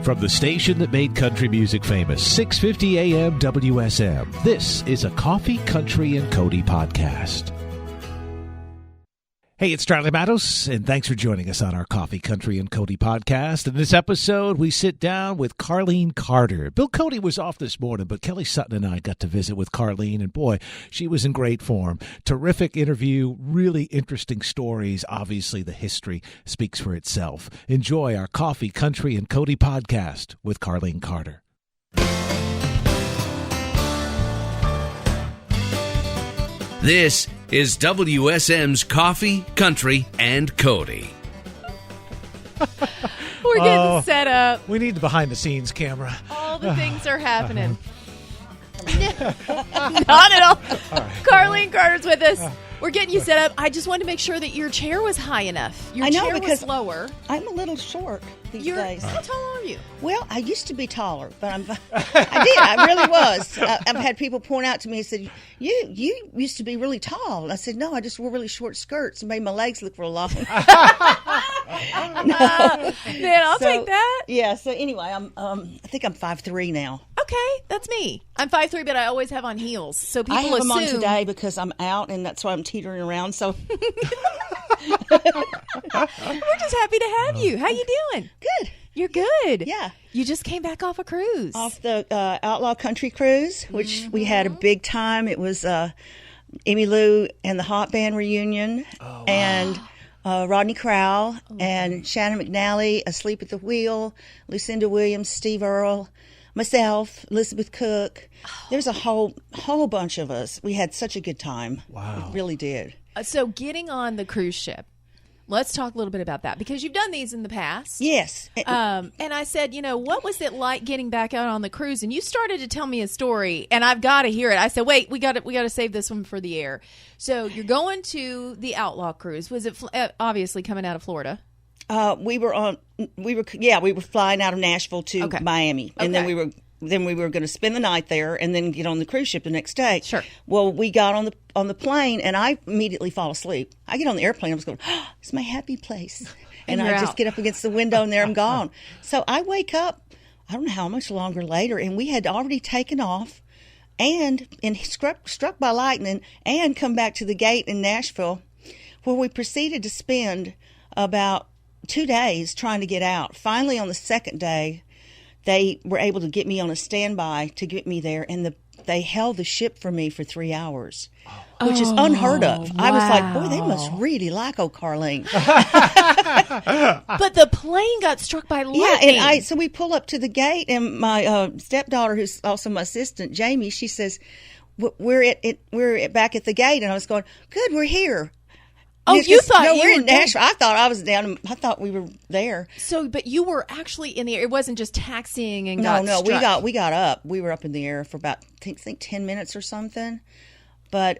From the station that made country music famous, 650 AM WSM, this is a Coffee, Country, and Cody podcast. Hey, it's Charlie Mattos, and thanks for joining us on our Coffee, Country, and Cody podcast. In this episode, we sit down with Carlene Carter. Bill Cody was off this morning, but Kelly Sutton and I got to visit with Carlene, and boy, she was in great form. Terrific interview, really interesting stories. Obviously, the history speaks for itself. Enjoy our Coffee, Country, and Cody podcast with Carlene Carter. This is WSM's Coffee, Country, and Cody. We're getting set up. We need the behind-the-scenes camera. All the things are happening. Not at all. Carlene Carter's with us. We're getting you set up. I just wanted to make sure that your chair was high enough. Your chair was lower. I'm a little short these days. How tall are you? Well, I used to be taller, but I really was. I've had people point out to me and said, you used to be really tall. And I said, no, I just wore really short skirts and made my legs look real long. Man, I'll take that. Yeah, so anyway, I think I'm 5'3" now. Okay, that's me. I'm 5'3", but I always have on heels. So people I have them on assume today because I'm out, and that's why I'm teetering around. So we're just happy to have you. How you doing? Good. You're good. Yeah. You just came back off a cruise. Off the Outlaw Country Cruise, which we had a big time. It was Emmy Lou and the Hot Band reunion, and Rodney Crowell and Shannon McNally, Asleep at the Wheel, Lucinda Williams, Steve Earle, myself, Elizabeth Cook. There's a whole bunch of us. We had such a good time. Wow. We really did. So getting on the cruise ship, let's talk a little bit about that, because you've done these in the past. Yes. And I said, what was it like getting back out on the cruise? And you started to tell me a story, and I've got to hear it. I said, wait, we got to save this one for the air. So you're going to the Outlaw cruise. Was it obviously coming out of Florida? We were flying out of Nashville to Miami, and then we were going to spend the night there and then get on the cruise ship the next day. Sure. Well, we got on the plane, and I immediately fall asleep. I get on the airplane, I was going, it's my happy place. And I just get up against the window, and there I'm gone. So I wake up, I don't know how much longer later, and we had already taken off and struck by lightning and come back to the gate in Nashville, where we proceeded to spend about 2 days trying to get out. Finally, on the second day, they were able to get me on a standby to get me there, and they held the ship for me for 3 hours, which is unheard of. Wow. I was like, boy, they must really like old Carlene. But the plane got struck by lightning. Yeah, and so we pull up to the gate, and my stepdaughter, who's also my assistant, Jamie, she says, we're back at the gate, and I was going, good, we're here. Oh, you thought you we're were in Nashville. I thought I was down. I thought we were there. So, but you were actually in the air. It wasn't just taxiing and No, struck. we got up. We were up in the air for about I think 10 minutes or something. But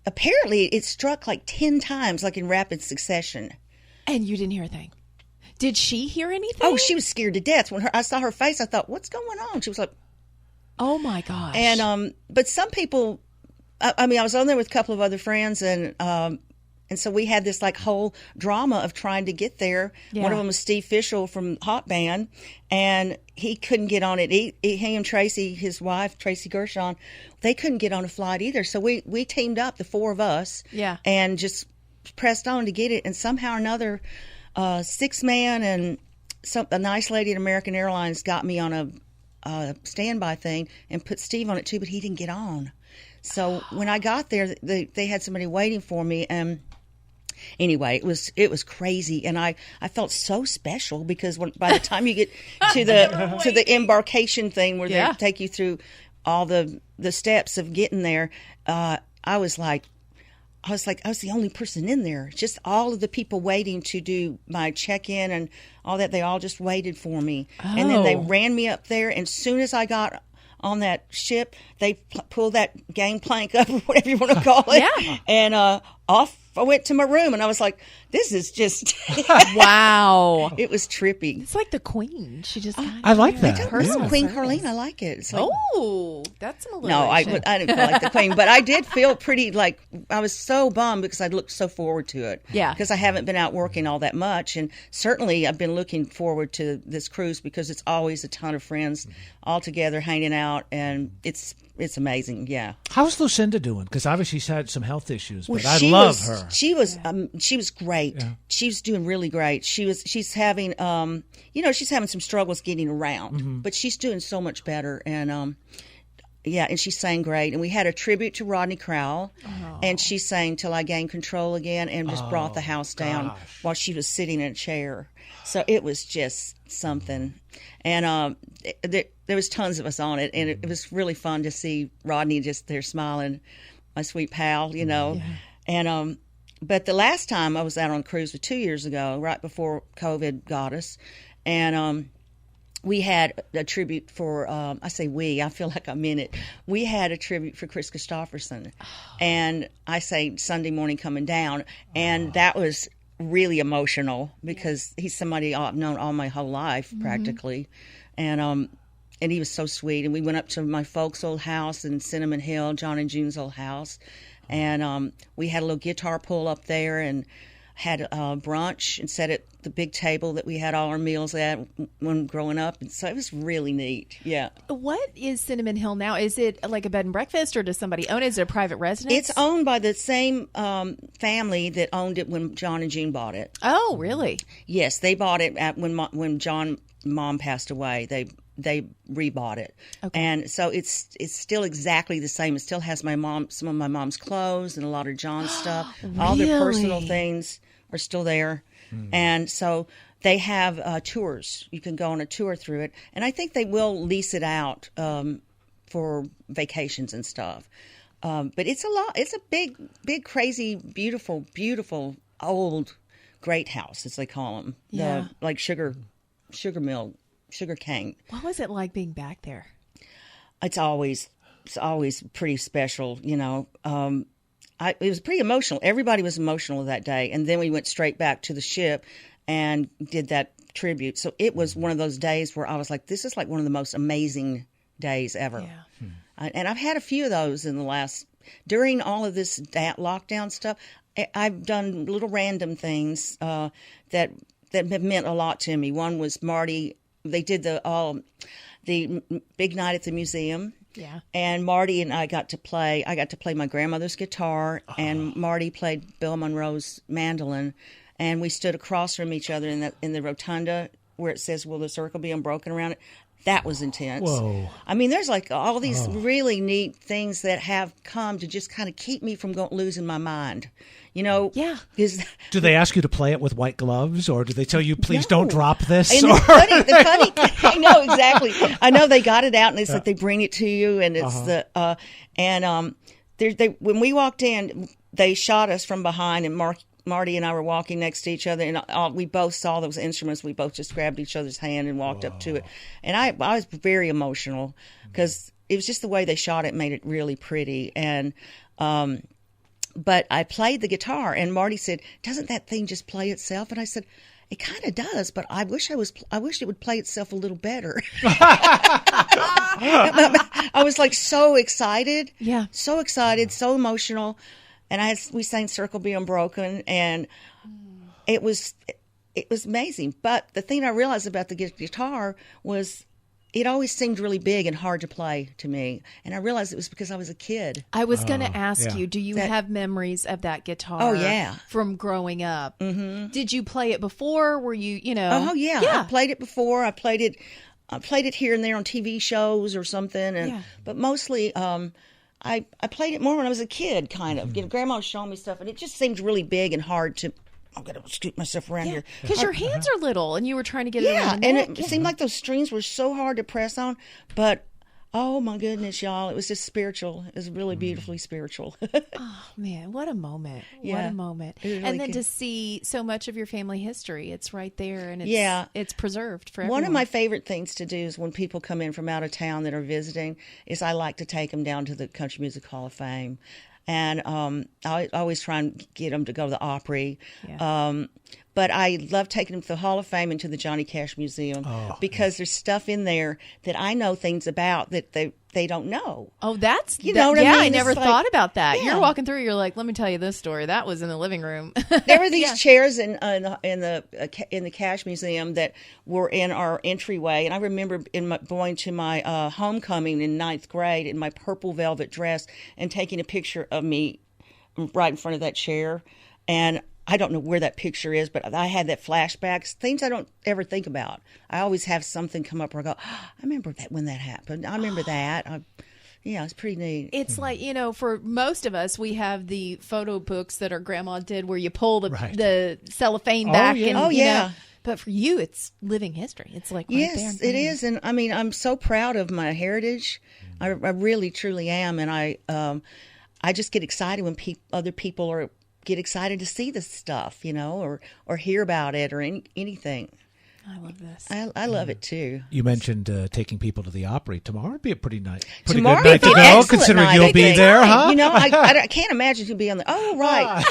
apparently, it struck like 10 times, like in rapid succession. And you didn't hear a thing. Did she hear anything? Oh, she was scared to death when I saw her face. I thought, what's going on? She was like, "Oh my gosh!" And but some people, I mean, I was on there with a couple of other friends, and so we had this like whole drama of trying to get there. Yeah. One of them was Steve Fishel from Hot Band, and he couldn't get on it. He and Tracy, his wife, Tracy Gershon, they couldn't get on a flight either. So we teamed up, the four of us, and just pressed on to get it. And somehow or another, 6-man and a nice lady at American Airlines got me on a standby thing and put Steve on it too, but he didn't get on. So when I got there, they had somebody waiting for me, and anyway, it was crazy, and I felt so special because by the time you get to the embarkation thing where they take you through all the steps of getting there, I was the only person in there. Just all of the people waiting to do my check-in and all that, they all just waited for me. Oh. And then they ran me up there, and as soon as I got on that ship, they pulled that gangplank up, or whatever you want to call it. Yeah. And off I went to my room, and I was like, this is just wow. It was trippy. It's like the Queen. She just I like that. Queen Carlene, I like it. It's like, that's an alliteration. no, I didn't feel like the Queen, but I did feel pretty like I was so bummed because I'd looked so forward to it. Yeah. Because I haven't been out working all that much, and certainly I've been looking forward to this cruise because it's always a ton of friends all together hanging out, and it's amazing. Yeah. How's Lucinda doing? Because obviously she's had some health issues, but I she love was, her. She was great. Yeah. She's doing really great. She's having she's having some struggles getting around, but she's doing so much better. And and she sang great. And we had a tribute to Rodney Crowell, and she sang "Till I Gain Control Again" and just brought the house down while she was sitting in a chair. So it was just something. And there was tons of us on it, and it was really fun to see Rodney just there smiling, my sweet pal, Yeah. And but the last time I was out on a cruise was 2 years ago, right before COVID got us, and we had a tribute for I say we, I feel like I'm in it. We had a tribute for Kristofferson, and I say Sunday morning coming down, and that was really emotional because he's somebody I've known all my whole life practically, and he was so sweet. And we went up to my folks' old house in Cinnamon Hill, John and June's old house, and we had a little guitar pull up there and had brunch and sat at the big table that we had all our meals at when growing up. And so it was really neat. Yeah. What is Cinnamon Hill now? Is it like a bed and breakfast, or does somebody own it? Is it a private residence? It's owned by the same family that owned it when John and June bought it. Oh, really? Yes, they bought it when John's mom passed away. They rebought it, and so it's still exactly the same. It still has some of my mom's clothes and a lot of John's stuff. Really? All their personal things are still there, and so they have tours. You can go on a tour through it, and I think they will lease it out for vacations and stuff. But it's a lot. It's a big, crazy, beautiful, old great house, as they call them. Yeah. Like sugar mill. Sugar cane. What was it like being back there? It's always pretty special, It was pretty emotional. Everybody was emotional that day, and then we went straight back to the ship and did that tribute. So it was one of those days where I was like, "This is like one of the most amazing days ever." Yeah. And I've had a few of those during all of this lockdown stuff. I've done little random things that have meant a lot to me. One was Marty. They did the big night at the museum. Yeah. And Marty and I got to play my grandmother's guitar, and Marty played Bill Monroe's mandolin, and we stood across from each other in the rotunda where it says, "Will the circle be unbroken?" around it. That was intense. Whoa. I mean, there's like all these really neat things that have come to just kind of keep me from losing my mind. Yeah. Do they ask you to play it with white gloves, or do they tell you, please don't drop this? And the funny I know exactly. I know they got it out, and it's like they bring it to you, and it's when we walked in, they shot us from behind, and Marty and I were walking next to each other, and we both saw those instruments. We both just grabbed each other's hand and walked up to it. And I was very emotional because it was just the way they shot it made it really pretty. And but I played the guitar, and Marty said, "Doesn't that thing just play itself?" And I said, "It kind of does, but I wish it would play itself a little better." I was like so excited. Yeah. So excited, so emotional. And we sang "Circle Be Unbroken," and it was amazing. But the thing I realized about the guitar was it always seemed really big and hard to play to me. And I realized it was because I was a kid. I was going to ask you, do you have memories of that guitar? Oh, yeah. From growing up? Mm-hmm. Did you play it before? Were you, Oh, yeah. I played it before. I played it here and there on TV shows or something. But mostly I played it more when I was a kid, kind of. Grandma was showing me stuff, and it just seemed really big and hard to... I'm going to scoot myself around here. Because your hands are little, and you were trying to get it around the neck. And it seemed like those strings were so hard to press on. But, oh, my goodness, y'all, it was just spiritual. It was really beautifully spiritual. Oh, man, what a moment. Yeah, what a moment. really and then good. to see so much of your family history, it's right there, and it's preserved for everyone. One of my favorite things to do is when people come in from out of town that are visiting is I like to take them down to the Country Music Hall of Fame. and I always try and get them to go to the Opry. Yeah. But I love taking them to the Hall of Fame and to the Johnny Cash Museum because there's stuff in there that I know things about that they don't know. Oh, that's you know what I mean? I never It's like, thought about that. yeah. You're walking through, you're like, let me tell you this story. That was in the living room. There were these chairs in the Cash Museum that were in our entryway, and I remember going to my homecoming in 9th grade in my purple velvet dress and taking a picture of me right in front of that chair, and I don't know where that picture is, but I had that flashbacks, things I don't ever think about. I always have something come up where I go, oh, I remember that when that happened. I remember that. Yeah, it's pretty neat. It's like, for most of us, we have the photo books that our grandma did where you pull the cellophane back. Yeah. But for you, it's living history. It's like right there. Yes, it is. And I mean, I'm so proud of my heritage. I really, truly am. And I just get excited when other people get excited to see this stuff, or hear about it or anything. I love this. I love it too. You mentioned taking people to the Opry. Tomorrow would be a pretty good Tomorrow night to would be go, excellent considering night. you'll be there, huh? I can't imagine who'd be on there. Oh, right.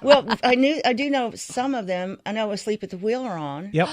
Well, I do know some of them. I know Asleep at the Wheel are on. Yep.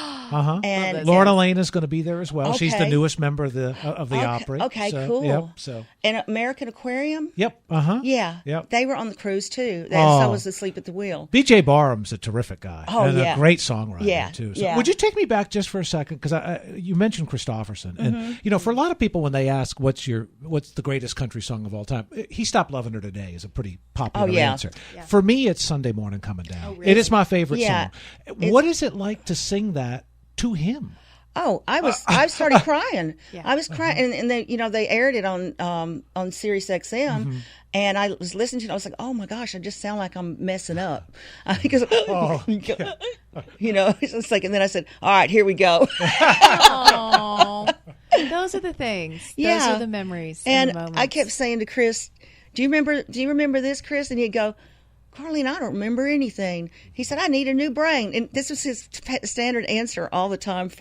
And Lauren Elaine is going to be there as well. Okay. She's the newest member of the Opry. Okay, so, cool. Yep. So. And American Aquarium. Yep. Yeah. Yep. They were on the cruise too. So was Asleep at the Wheel. B.J. Barham's a terrific guy. Oh, and yeah. a great songwriter Yeah. too. So Yeah. would you take me back just for a second, because you mentioned Kristofferson, and for a lot of people when they ask what's the greatest country song of all time, He Stopped Loving Her Today is a pretty popular answer. Yeah. For me, it's Sunday Morning Coming Down. Oh, really? It is my favorite Yeah. song. What is it like to sing that to him? Oh, I started crying. Yeah. I was crying, and they aired it on Sirius XM, and I was listening to it. I was like, oh my gosh, I just sound like I'm messing up, because it's just like, and then I said, all right, here we go. Aww. Those are the things. Yeah. Those are the memories. And the moments. I kept saying to Kris, do you remember this, Kris? And he'd go, Carlene, I don't remember anything. He said, I need a new brain. And this was his standard answer all the time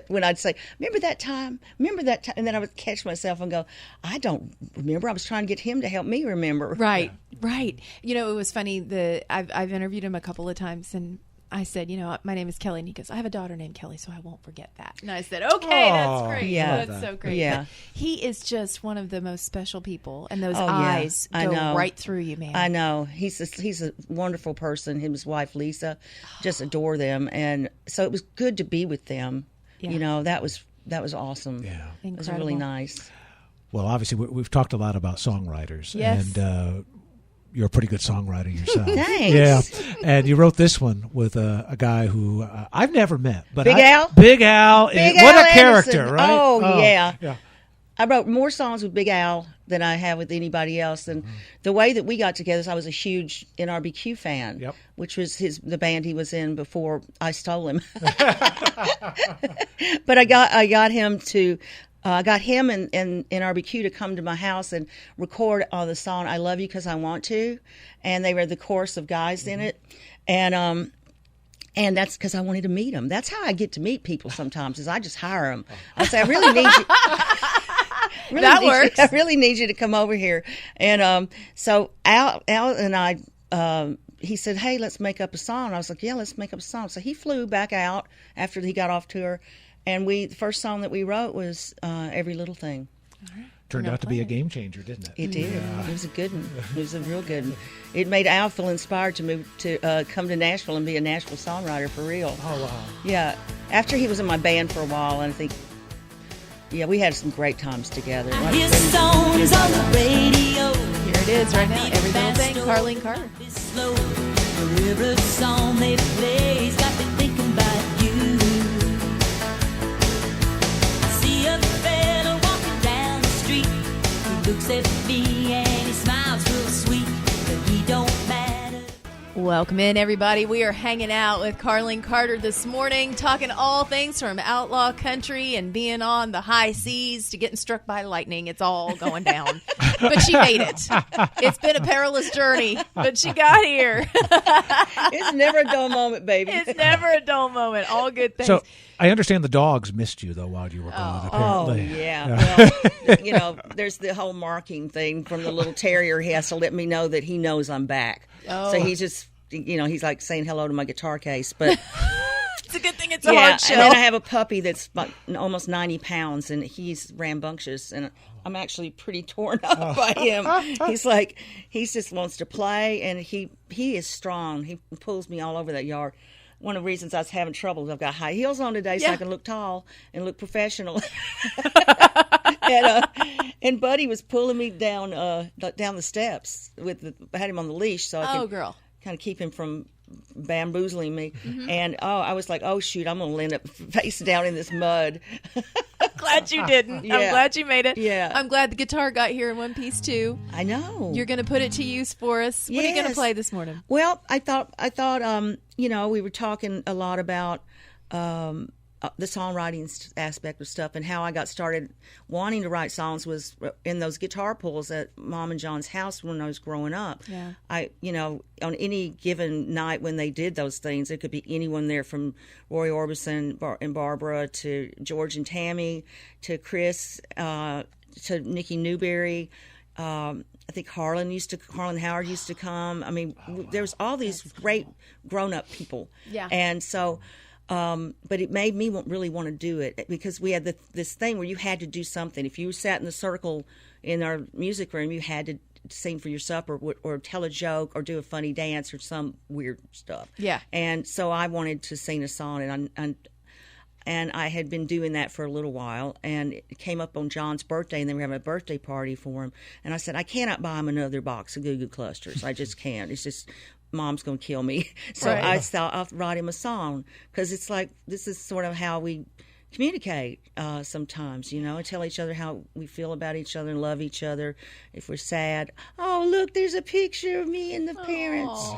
when I'd say, remember that time? And then I would catch myself and go, I don't remember. I was trying to get him to help me remember. Right. It was funny. I've interviewed him a couple of times, and I said, my name is Kelly. And he goes, I have a daughter named Kelly, so I won't forget that. And I said, okay, that's great. Yeah. That's so great. Yeah. But he is just one of the most special people, and those Oh, yeah. eyes I go know. right through you, man. I know. He's a wonderful person. Him and his wife, Lisa, just adore them. And so it was good to be with them. Yeah. That was awesome. Yeah. It was really nice. Well, obviously, we've talked a lot about songwriters. Yes. And you're a pretty good songwriter yourself. Thanks. Yeah. And you wrote this one with a guy who I've never met. But Big Al? Big Al. What Al a character, Anderson. right? Oh, yeah. Yeah. I wrote more songs with Big Al than I have with anybody else. And the way that we got together is I was a huge NRBQ fan, Yep. which was the band he was in before I stole him. But I got him to... I got him and NRBQ to come to my house and record on the song "I Love You Because I Want To," and they were the chorus of guys in it, and that's because I wanted to meet them. That's how I get to meet people sometimes. Is I just hire them. I say, I really need you. That works. I really need you to come over here, and so Al and I. He said, hey, let's make up a song. I was like, yeah, let's make up a song. So he flew back out after he got off tour. And the first song that we wrote was Every Little Thing. Turned out to be a game changer, didn't it? It did. It was a good one. It was a real good one. It made Al feel inspired to move to come to Nashville and be a Nashville songwriter for real. Oh, wow. Yeah. After he was in my band for a while, and I think, we had some great times together. His song is on the radio. Here it is right now. Every Little Thing, Carlene Carter. Slow. Every song they play's got me thinking about you. See a fella walking down the street. He looks at me and he smiles real sweet, but he don't matter. Welcome in, everybody. We are hanging out with Carlene Carter this morning, talking all things from outlaw country and being on the high seas to getting struck by lightning. It's all going down. But she made it. It's been a perilous journey, but she got here. It's never a dull moment, baby. It's never a dull moment. All good things. So I understand the dogs missed you, though, while you were gone, apparently. Oh, yeah. Well, there's the whole marking thing from the little terrier. He has to let me know that he knows I'm back. Oh. So he's just, he's like saying hello to my guitar case. But it's a good thing it's a hard shell. And then I have a puppy that's almost 90 pounds, and he's rambunctious, and I'm actually pretty torn up by him. He just wants to play, and he is strong. He pulls me all over that yard. One of the reasons I was having trouble is I've got high heels on today so I can look tall and look professional. And Buddy was pulling me down the steps. I had him on the leash so I could kind of keep him from bamboozling me. Mm-hmm. And I was like, oh shoot, I'm gonna end up face down in this mud. I'm glad you didn't. Yeah. I'm glad you made it. Yeah. I'm glad the guitar got here in one piece too. I know. You're gonna put it to use for us. What are you gonna play this morning? Well, I thought we were talking a lot about the songwriting aspect of stuff, and how I got started wanting to write songs was in those guitar pulls at Mom and John's house when I was growing up. Yeah. On any given night when they did those things, it could be anyone there from Roy Orbison and Barbara to George and Tammy to Kris to Nikki Newberry. I think Harlan Howard used to come. I mean, there's all these great grown-up people. Yeah. And so, but it made me really want to do it because we had this thing where you had to do something. If you sat in the circle in our music room, you had to sing for yourself or tell a joke or do a funny dance or some weird stuff. Yeah. And so I wanted to sing a song, and I had been doing that for a little while, and it came up on John's birthday, and then we were having a birthday party for him. And I said, I cannot buy him another box of Goo Goo Clusters. I just can't. It's just, Mom's going to kill me. So right. I thought I'll write him a song, because it's like, this is sort of how we communicate sometimes, and tell each other how we feel about each other and love each other. If we're sad, oh, look, there's a picture of me and the parents.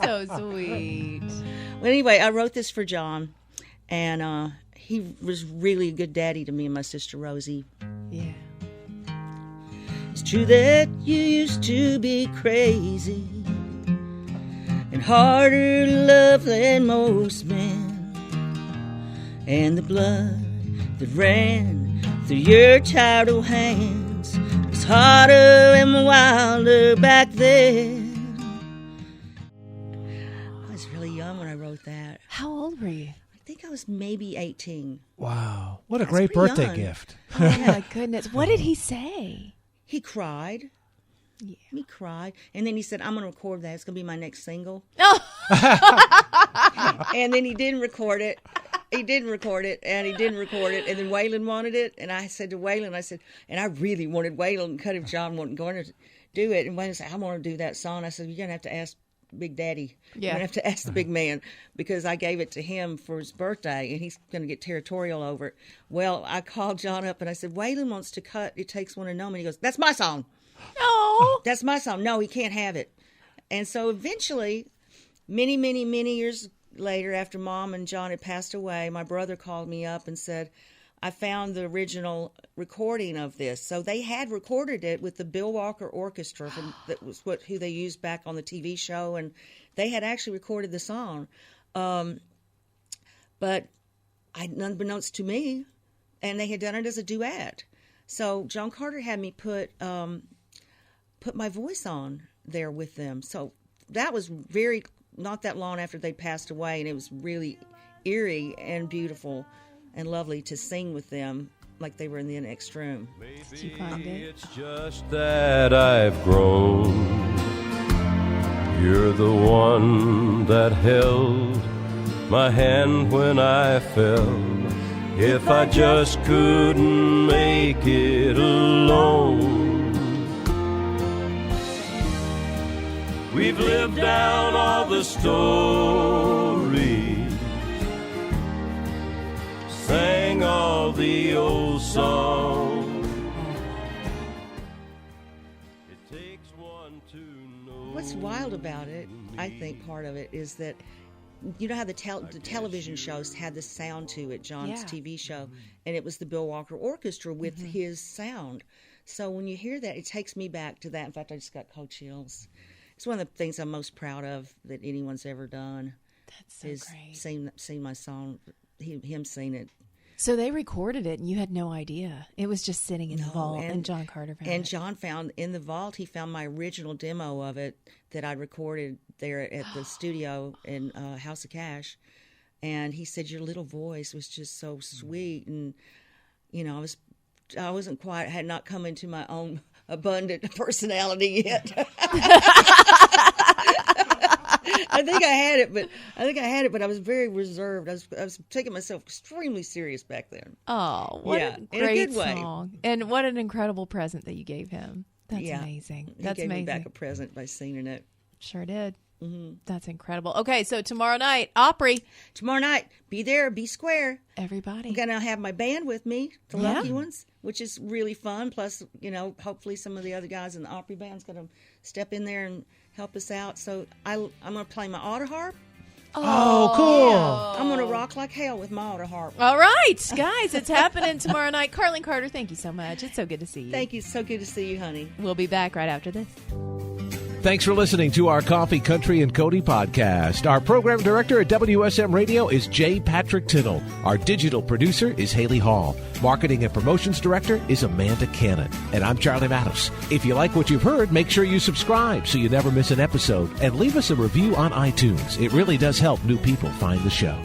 So sweet. Well, anyway, I wrote this for John. And he was really a good daddy to me and my sister Rosie. Yeah. It's true that you used to be crazy and harder to love than most men. And the blood that ran through your tired old hands was harder and wilder back then. I was really young when I wrote that. How old were you? I think I was maybe 18. Wow. What a great birthday young. gift. Oh, my goodness. What did he say? He cried. Yeah. He cried. And then he said, I'm going to record that. It's going to be my next single. Oh. And then he didn't record it. He didn't record it, and he didn't record it. And then Waylon wanted it. And I said to Waylon, and I really wanted Waylon to cut if John wasn't going to do it. And Waylon said, I want to do that song. I said, you're going to have to ask Big Daddy. Yeah. You're going to have to ask the big man, because I gave it to him for his birthday, and he's going to get territorial over it. Well, I called John up, and I said, Waylon wants to cut It Takes One to Know Me. And he goes, that's my song. No. That's my song. No, he can't have it. And so eventually, many, many, many years later, after Mom and John had passed away, my brother called me up and said, I found the original recording of this. So they had recorded it with the Bill Walker Orchestra, that was who they used back on the TV show, and they had actually recorded the song. But unbeknownst to me, and they had done it as a duet. So John Carter had me put my voice on there with them. So that was not that long after they passed away, and it was really eerie and beautiful and lovely to sing with them like they were in the next room. Did you find it? It's just that I've grown. You're the one that held my hand when I fell. If I just couldn't make it alone. We've lived down all the stories, sang all the old songs. It takes one to know. What's wild about it, I think part of it is that, you know how the television shows had the sound to it, John's TV show, and it was the Bill Walker Orchestra with his sound. So when you hear that, it takes me back to that. In fact, I just got cold chills. It's one of the things I'm most proud of that anyone's ever done. That's so great. Sing my song, him sing it. So they recorded it, and you had no idea. It was just sitting in the vault, and John Carter found it. And John found in the vault, he found my original demo of it that I recorded there at the studio in House of Cash. And he said, your little voice was just so sweet. And, you know, I had not come into my own abundant personality yet. I think I had it, but I was very reserved. I was taking myself extremely serious back then. Oh, what a great in a good way. song. And what an incredible present that you gave him. That's amazing. He gave me back a present by singing it. Sure did. Mm-hmm. That's incredible. Okay, so tomorrow night, Opry. Tomorrow night, be there, be square. Everybody. I'm going to have my band with me, the Lucky Ones, which is really fun. Plus, you know, hopefully some of the other guys in the Opry band's going to step in there and help us out. So I'm going to play my auto harp. Oh, cool. I'm going to rock like hell with my auto harp. All right, guys, it's happening tomorrow night. Carlene Carter, thank you so much. It's so good to see you. Thank you. So good to see you, honey. We'll be back right after this. Thanks for listening to our Coffee, Country, and Cody podcast. Our program director at WSM Radio is J. Patrick Tittle. Our digital producer is Haley Hall. Marketing and promotions director is Amanda Cannon. And I'm Charlie Mattos. If you like what you've heard, make sure you subscribe so you never miss an episode. And leave us a review on iTunes. It really does help new people find the show.